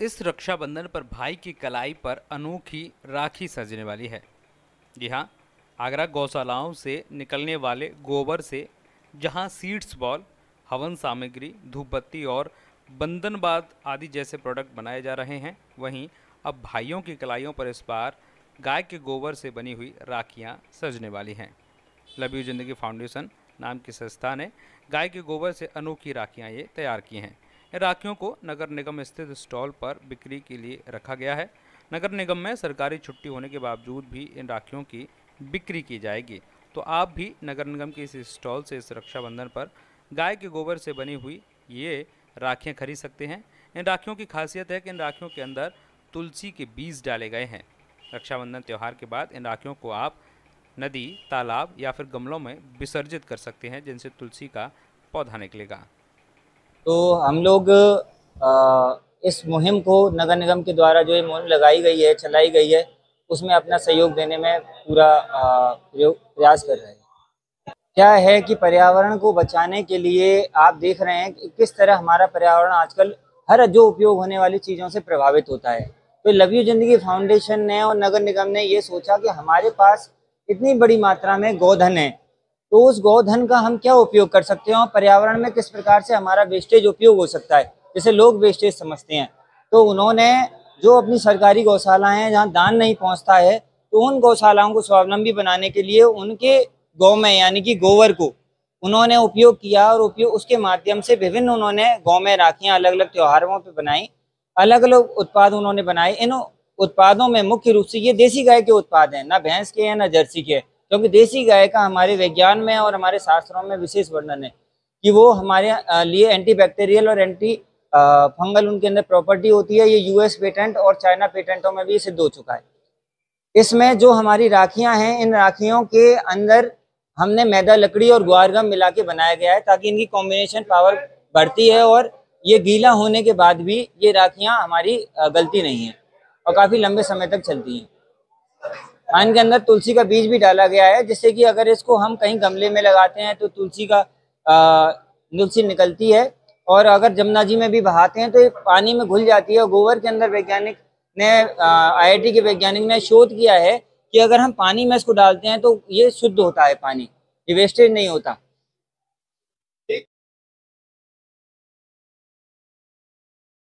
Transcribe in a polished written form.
इस रक्षाबंधन पर भाई की कलाई पर अनोखी राखी सजने वाली है। जी हाँ, आगरा गौशालाओं से निकलने वाले गोबर से जहाँ सीड्स बॉल, हवन सामग्री, धूपबत्ती और बंधनबाद आदि जैसे प्रोडक्ट बनाए जा रहे हैं, वहीं अब भाइयों की कलाइयों पर इस बार गाय के गोबर से बनी हुई राखियाँ सजने वाली हैं। लव यू जिंदगी फाउंडेशन नाम की संस्था ने गाय के गोबर से अनोखी राखियाँ ये तैयार की हैं। इन राखियों को नगर निगम स्थित स्टॉल पर बिक्री के लिए रखा गया है। नगर निगम में सरकारी छुट्टी होने के बावजूद भी इन राखियों की बिक्री की जाएगी। तो आप भी नगर निगम के इस स्टॉल से इस रक्षाबंधन पर गाय के गोबर से बनी हुई ये राखियाँ खरीद सकते हैं। इन राखियों की खासियत है कि इन राखियों के अंदर तुलसी के बीज डाले गए हैं। रक्षाबंधन त्यौहार के बाद इन राखियों को आप नदी, तालाब या फिर गमलों में विसर्जित कर सकते हैं, जिनसे तुलसी का पौधा निकलेगा। तो हम लोग इस मुहिम को नगर निगम के द्वारा जो ये मुहिम लगाई गई है, चलाई गई है, उसमें अपना सहयोग देने में पूरा प्रयास कर रहे हैं। क्या है कि पर्यावरण को बचाने के लिए आप देख रहे हैं कि किस तरह हमारा पर्यावरण आजकल हर जो उपयोग होने वाली चीज़ों से प्रभावित होता है। तो लव यू जिंदगी फाउंडेशन ने और नगर निगम ने ये सोचा कि हमारे पास इतनी बड़ी मात्रा में गोधन है, तो उस गोधन का हम क्या उपयोग कर सकते हैं और पर्यावरण में किस प्रकार से हमारा वेस्टेज उपयोग हो सकता है, जैसे लोग वेस्टेज समझते हैं। तो उन्होंने जो अपनी सरकारी गौशालाएं हैं जहाँ दान नहीं पहुँचता है, तो उन गौशालाओं को स्वावलंबी बनाने के लिए उनके गौ में यानी कि गोबर को उन्होंने उपयोग किया और उपयोग उसके माध्यम से विभिन्न उन्होंने गौ में राखियां अलग अलग त्योहारों पे बनाई, अलग अलग उत्पाद उन्होंने बनाए। इन उत्पादों में मुख्य रूप से ये देसी गाय के उत्पाद हैं, ना भैंस के हैं ना जर्सी के, क्योंकि देसी गाय का हमारे विज्ञान में और हमारे शास्त्रों में विशेष वर्णन है कि वो हमारे लिए एंटी बैक्टीरियल और एंटी फंगल उनके अंदर प्रॉपर्टी होती है। ये यूएस पेटेंट और चाइना पेटेंटों में भी सिद्ध हो चुका है। इसमें जो हमारी राखियां हैं, इन राखियों के अंदर हमने मैदा, लकड़ी और ग्वार गम मिला के बनाया गया है, ताकि इनकी कॉम्बिनेशन पावर बढ़ती है और ये गीला होने के बाद भी ये राखियां हमारी गलती नहीं है और काफ़ी लंबे समय तक चलती हैं। इनके अंदर तुलसी का बीज भी डाला गया है, जिससे कि अगर इसको हम कहीं गमले में लगाते हैं तो तुलसी निकलती है, और अगर जमुना जी में भी बहाते हैं तो ये पानी में घुल जाती है। और गोबर के अंदर वैज्ञानिक ने आईआईटी के वैज्ञानिक ने शोध किया है कि अगर हम पानी में इसको डालते हैं तो ये शुद्ध होता है पानी, ये वेस्टेज नहीं होता।